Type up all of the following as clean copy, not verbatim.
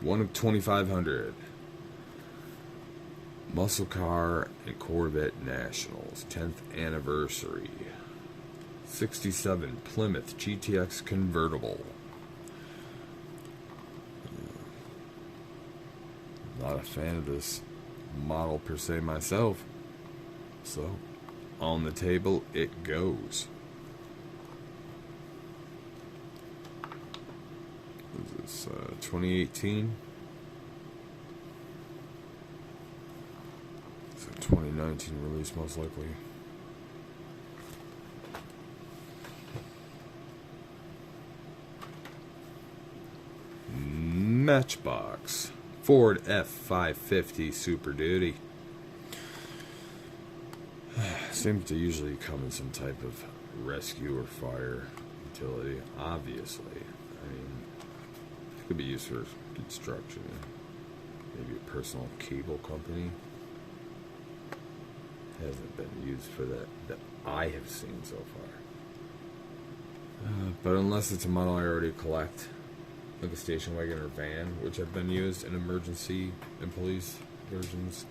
One of 2,500. Muscle Car and Corvette Nationals, 10th anniversary. 67 Plymouth GTX convertible. Not a fan of this model per se myself, so on the table it goes. What is this, 2018? It's a 2019 release most likely. Matchbox Ford F550 Super Duty. Seems to usually come in some type of rescue or fire utility. Obviously, I mean, it could be used for construction. Maybe a personal cable company. Hasn't been used for that I have seen so far. But unless it's a model I already collect, like a station wagon or van, which have been used in emergency and police versions,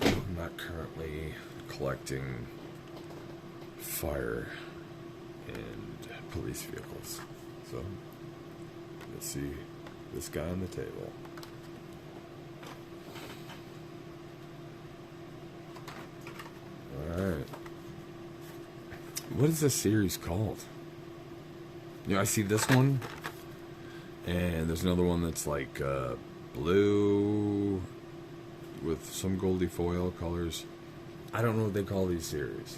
I'm not currently collecting fire and police vehicles. So, let's see this guy on the table. Alright. What is this series called? You know, I see this one, and there's another one that's like blue with some goldy foil colors. I don't know what they call these series.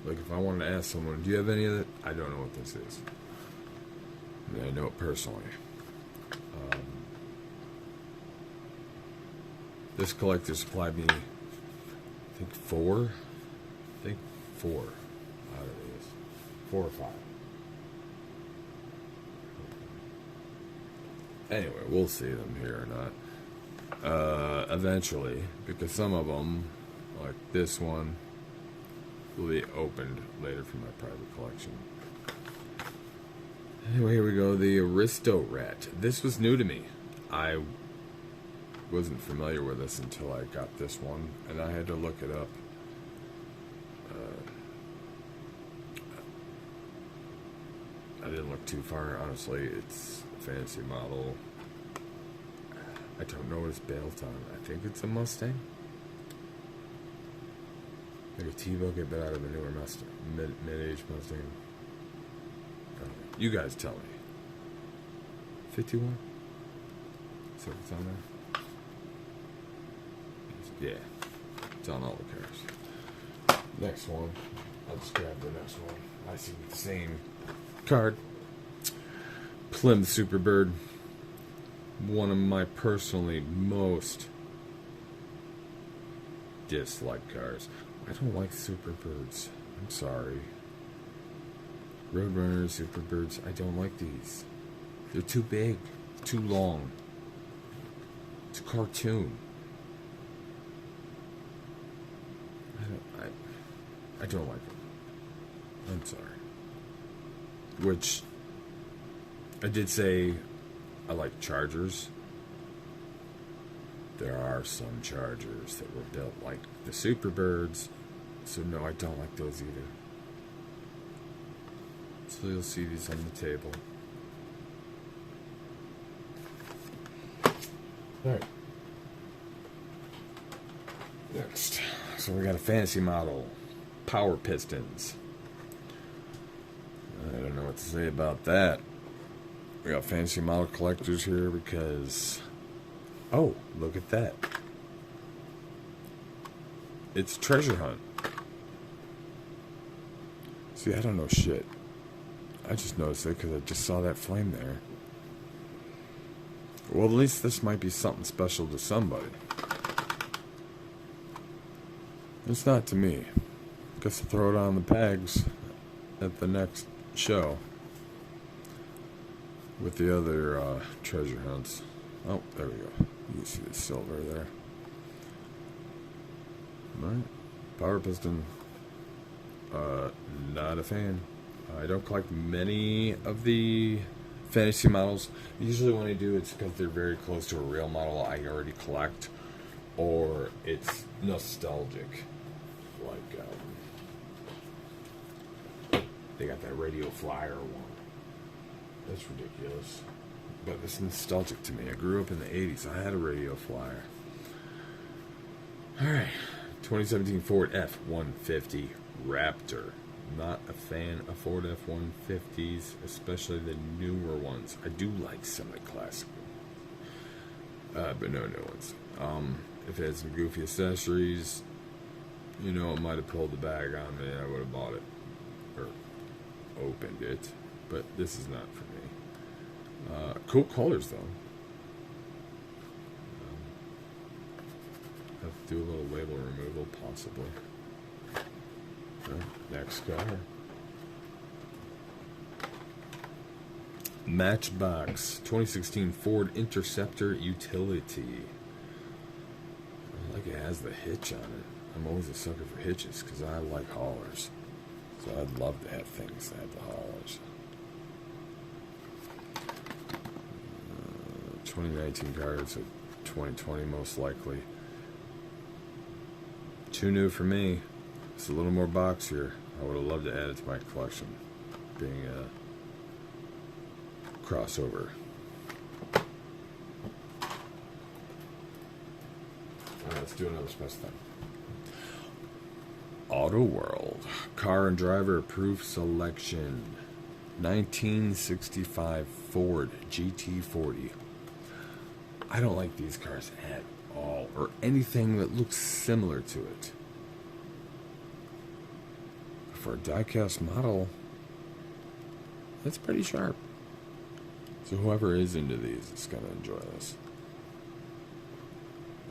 Like, if I wanted to ask someone, do you have any of that? I don't know what this is. I mean, I know it personally. This collector supplied me, I think four out of these. 4 or 5. Anyway, we'll see them here or not. Eventually, because some of them, like this one, will be opened later for my private collection. Anyway, here we go. The Aristo Rat. This was new to me. I wasn't familiar with this until I got this one, and I had to look it up. I didn't look too far, honestly. It's a fancy model. I don't know what it's built on. I think it's a Mustang. Like a T-Bow, get bit out of a newer Mustang, mid-age Mustang. I don't know. You guys tell me. 51? Is that what's on there? Yeah. It's on all the cars. Next one. I'll just grab the next one. I see the same card. Plymouth Superbird. One of my personally most disliked cars. I don't like Superbirds. I'm sorry. Roadrunners, Superbirds, I don't like these. They're too big, too long. It's a cartoon. I don't like it. I'm sorry. Which, I did say I like Chargers. There are some Chargers that were built like the Superbirds. So no, I don't like those either. So you'll see these on the table. Alright. Next. So we got a fantasy model. Power pistons. I don't know what to say about that. We got fantasy model collectors here because... Oh, look at that. It's Treasure Hunt. See, I don't know shit. I just noticed it because I just saw that flame there. Well, at least this might be something special to somebody. It's not to me. Guess I'll throw it on the pegs at the next show. With the other treasure hunts. Oh, there we go. You can see the silver there. Alright. Power piston. Not a fan. I don't collect many of the fantasy models. Usually when I do, it's because they're very close to a real model I already collect, or it's nostalgic. Like, they got that Radio Flyer one. That's ridiculous. But it's nostalgic to me. I grew up in the 80s. I had a Radio Flyer. Alright. 2017 Ford F-150 Raptor. Not a fan of Ford F-150s, especially the newer ones. I do like some of the classic but no new ones. If it had some goofy accessories, you know, it might have pulled the bag on me and I would have bought it. Or opened it. But this is not for me. Cool colors, though. Have to do a little label removal, possibly. Next car. Matchbox 2016 Ford Interceptor Utility. I like it has the hitch on it. I'm always a sucker for hitches because I like haulers. So I'd love to have things that have the haulers. 2019 car, it's a 2020 most likely. Too new for me. It's a little more boxier. I would have loved to add it to my collection, being a crossover. Alright, let's do another specimen. Auto World Car and Driver Approved Selection 1965 Ford GT40. I don't like these cars at all, or anything that looks similar to it. For a diecast model, that's pretty sharp. So whoever is into these is going to enjoy this.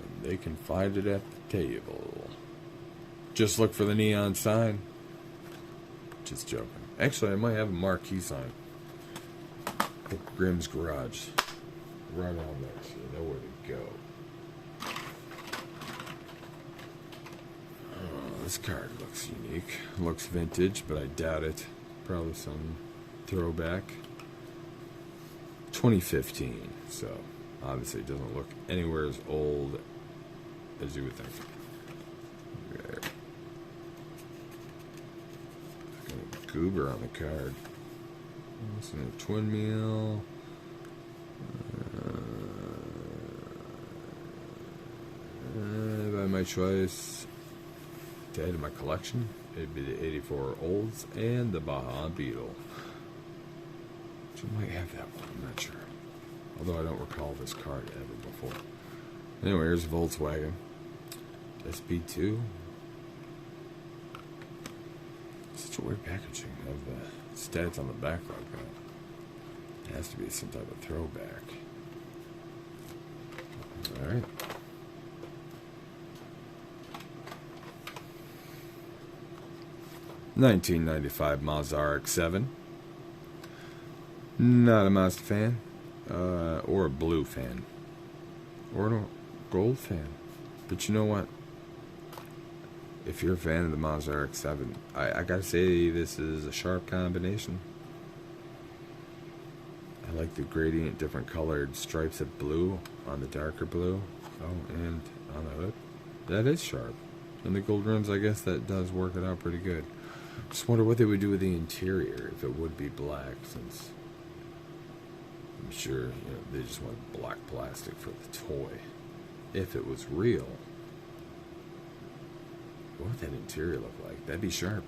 And they can find it at the table. Just look for the neon sign. Just joking. Actually, I might have a marquee sign. At Grimm's Garage. Right on there, so you know where to go. Oh, this card looks unique. Looks vintage, but I doubt it. Probably some throwback. 2015, so obviously it doesn't look anywhere as old as you would think. There. Got a goober on the card. It's a twin meal. By my choice to add to my collection, it'd be the 84 Olds and the Baja Beetle. Which I might have that one, I'm not sure. Although I don't recall this card ever before. Anyway, here's Volkswagen SB2. Such a weird packaging of the stats on the back like that. It has to be some type of throwback. Alright. $19.95 Mazda RX-7. Not a Mazda fan, or a blue fan, or a gold fan. But you know what? If you're a fan of the Mazda RX-7, I gotta say this is a sharp combination. I like the gradient, different colored stripes of blue on the darker blue. Oh, and on the hood. That is sharp. And the gold rims, I guess that does work it out pretty good. Just wonder what they would do with the interior if it would be black, since I'm sure, you know, they just want black plastic for the toy. If it was real, what would that interior look like? That'd be sharp.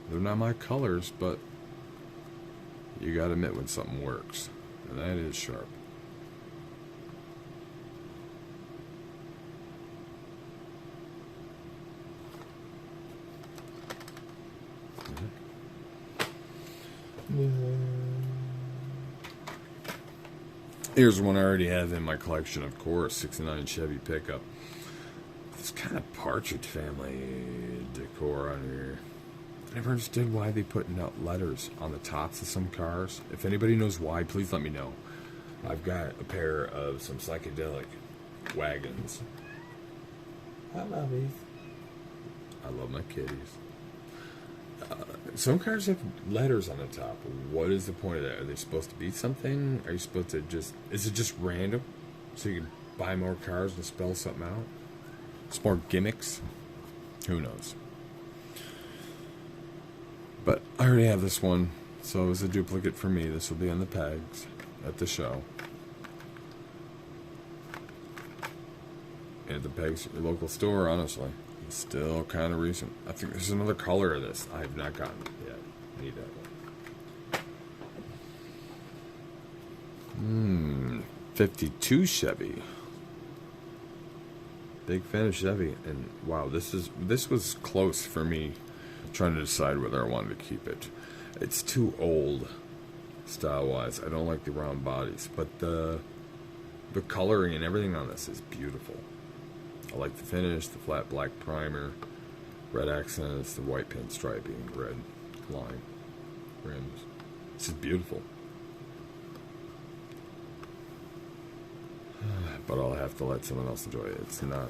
They're not my colors, but you gotta admit when something works. And that is sharp. Here's one I already have in my collection, of course, 69 Chevy pickup. This kind of Partridge Family decor on here. I never understood why they put letters on the tops of some cars. If anybody knows why, please let me know. I've got a pair of some psychedelic wagons. I love these. I love my kitties. Some cars have letters on the top. What is the point of that? Are they supposed to be something? Are you supposed to just... Is it just random? So you can buy more cars and spell something out? It's more gimmicks? Who knows? But I already have this one, so it was a duplicate for me. This will be on the pegs at the show. And at the pegs at your local store, honestly. It's still kind of recent. I think there's another color of this. I have not gotten it yet. I need that one. 52 Chevy. Big fan of Chevy. And wow, this was close for me trying to decide whether I wanted to keep it. It's too old style-wise. I don't like the round bodies, but the coloring and everything on this is beautiful. I like the finish, the flat black primer, red accents, the white pinstriping, red line rims. This is beautiful. But I'll have to let someone else enjoy it. It's not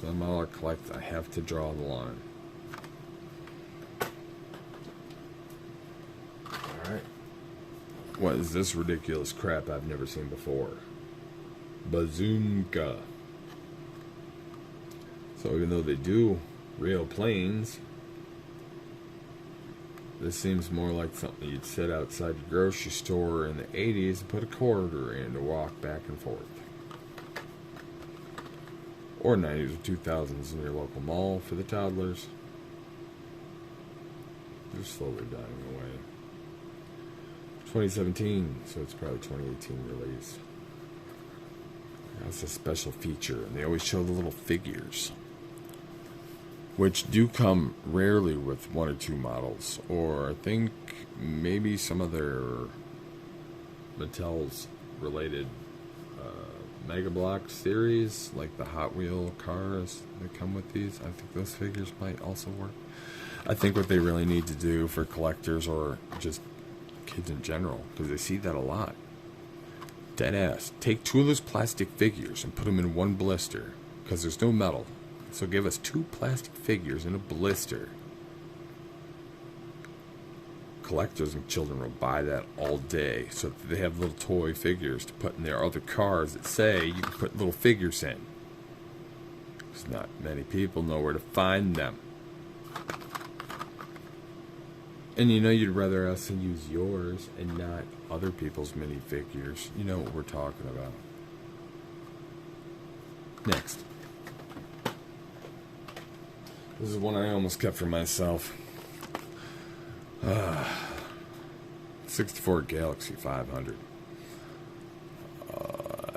something I'll collect. I have to draw the line. Alright. What is this ridiculous crap I've never seen before? Bazooka. So even though they do real planes, this seems more like something you'd set outside the grocery store in the 80s and put a quarter in to walk back and forth. Or 90s or 2000s in your local mall for the toddlers. They're slowly dying away. 2017, so it's probably 2018 release. That's a special feature, and they always show the little figures, which do come rarely with one or two models, or I think maybe some of their Mattel's related Mega Block series, like the Hot Wheel cars that come with these. I think those figures might also work. I think what they really need to do for collectors or just kids in general, because they see that a lot. Dead ass. Take two of those plastic figures and put them in one blister, because there's no metal. So give us two plastic figures in a blister. Collectors and children will buy that all day, so that they have little toy figures to put in their other cars that say you can put little figures in. Because not many people know where to find them. And you know you'd rather us use yours and not other people's minifigures. You know what we're talking about. Next. This is one I almost kept for myself. 64 Galaxy 500.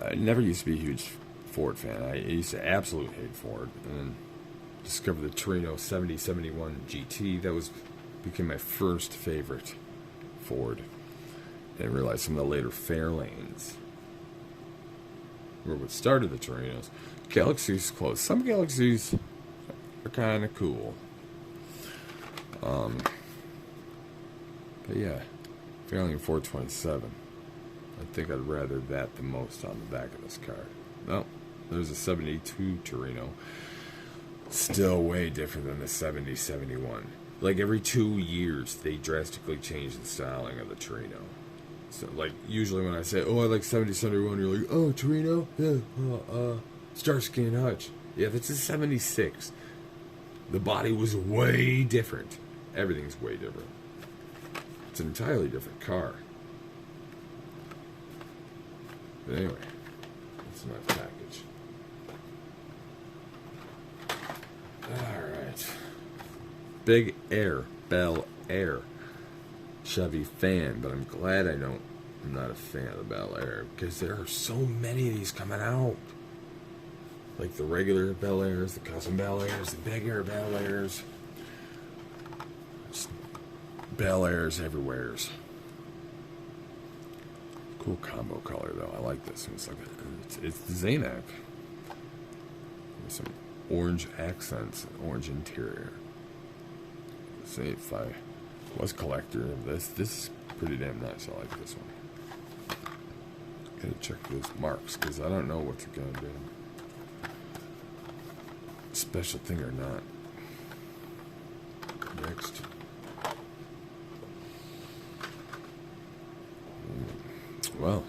I never used to be a huge Ford fan. I used to absolutely hate Ford. And then discovered the Torino 7071 GT. That became my first favorite Ford. And I realized some of the later Fairlanes were what started the Torinos. Galaxies close. Some Galaxies are kind of cool. But yeah, Fairlane 427. I think I'd rather that the most on the back of this car. No, there's a 72 Torino. Still way different than the 7071. Like every 2 years, they drastically change the styling of the Torino. So, like, usually when I say, oh, I like 7071, you're like, oh, Torino? Yeah, Starsky and Hutch. Yeah, that's a 76. The body was way different. Everything's way different. It's an entirely different car. But anyway, it's a nice package. Alright. Big Air, Bel Air. Chevy fan, but I'm glad I'm not a fan of the Bel Air, because there are so many of these coming out. Like the regular Bel Airs, the custom Bel Airs, the Big Air Bel Airs. Bel Airs everywheres. Cool combo color though. I like this. It's like it's the Zanak. With some orange accents, orange interior. See, if I was a collector of this is pretty damn nice. I like this one. Gotta check those marks because I don't know what's gonna be special thing or not. Yeah, next? Well,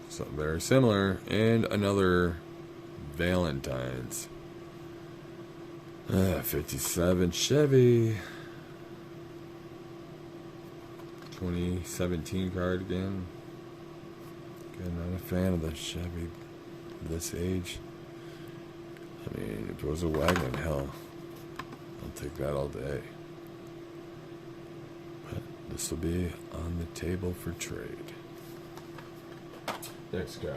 something very similar, and another Valentine's. 57 Chevy. 2017 card again. Again, not a fan of the Chevy this age. I mean, if it was a wagon, hell, I'll take that all day. But this will be on the table for trade. Next car,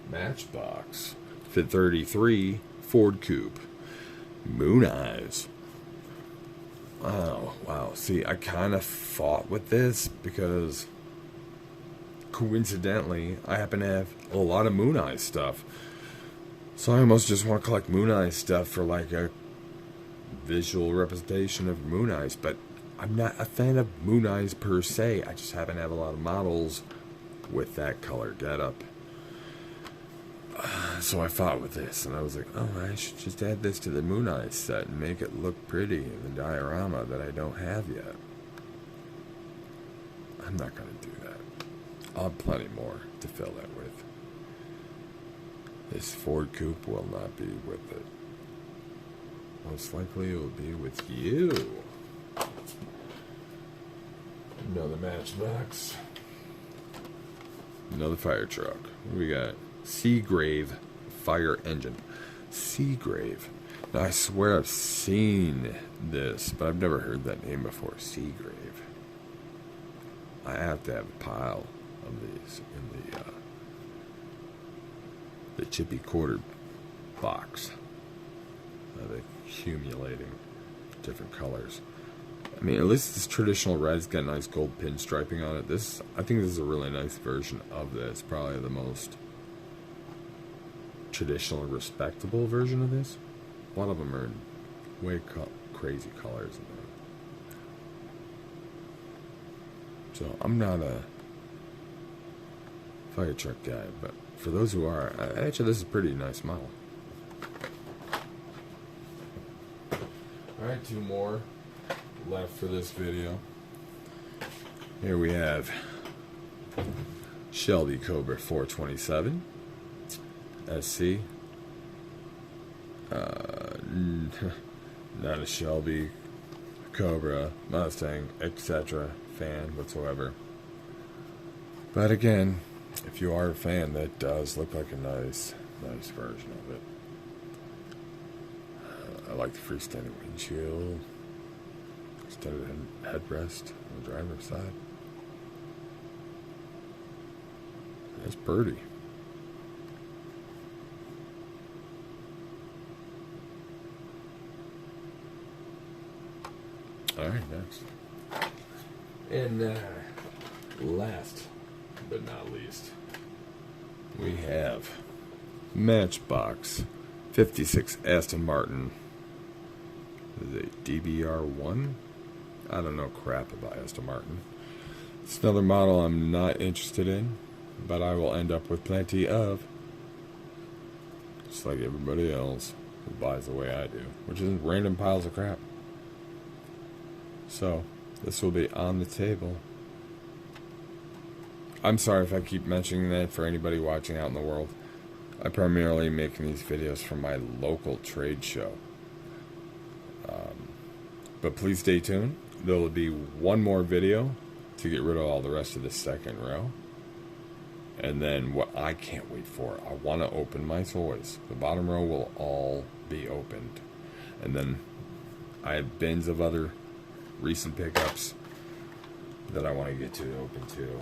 Matchbox. Fit 33 Ford Coupe. Moon Eyes. Wow. See, I kind of fought with this because coincidentally, I happen to have a lot of Moon Eyes stuff. So I almost just want to collect Moon Eyes stuff for like a visual representation of Moon Eyes. But I'm not a fan of Moon Eyes per se. I just happen to have a lot of models with that color getup. So I fought with this, and I was like, oh, I should just add this to the Moon Eyes set and make it look pretty in the diorama that I don't have yet. I'm not going to do that. I'll have plenty more to fill that with. This Ford Coupe will not be with it. Most likely it will be with you. Another Matchbox. Another fire truck. What do we got? Seagrave fire engine. Seagrave. Now, I swear I've seen this, but I've never heard that name before. Seagrave. I have to have a pile of these in the chippy quarter box. They're accumulating different colors. I mean, at least this traditional red's got nice gold pin striping on it. I think this is a really nice version of this. Probably the most traditional and respectable version of this. A lot of them are in way crazy colors in there. So I'm not a fire truck guy, but for those who are, actually this is a pretty nice model. Alright, two more left for this video. Here we have Shelby Cobra 427 SC. Not a Shelby Cobra, Mustang, etc. fan whatsoever. But again, if you are a fan, that does look like a nice version of it. I like the freestanding windshield, extended headrest on the driver's side. That's pretty. Alright, next. And last but not least, we have Matchbox 56 Aston Martin. Is it DBR1? I don't know crap about Aston Martin. It's another model I'm not interested in, but I will end up with plenty of. Just like everybody else who buys the way I do, which is random piles of crap. So, this will be on the table. I'm sorry if I keep mentioning that for anybody watching out in the world. I'm primarily making these videos for my local trade show. But please stay tuned. There will be one more video to get rid of all the rest of the second row. And then what I can't wait for, I want to open my toys. The bottom row will all be opened. And then I have bins of other recent pickups that I want to get to open too.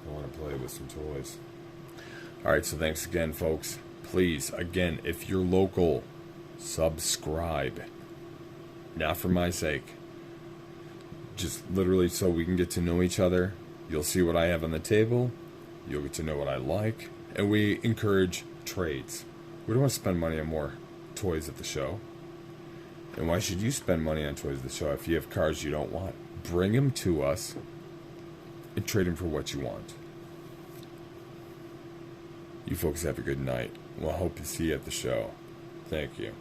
I want to play with some toys. Alright, so thanks again, folks. Please, again, if you're local, subscribe. Not for my sake. Just literally so we can get to know each other. You'll see what I have on the table. You'll get to know what I like. And we encourage trades. We don't want to spend money on more toys at the show. And why should you spend money on toys at the show if you have cars you don't want? Bring them to us and trade them for what you want. You folks have a good night. We'll hope to see you at the show. Thank you.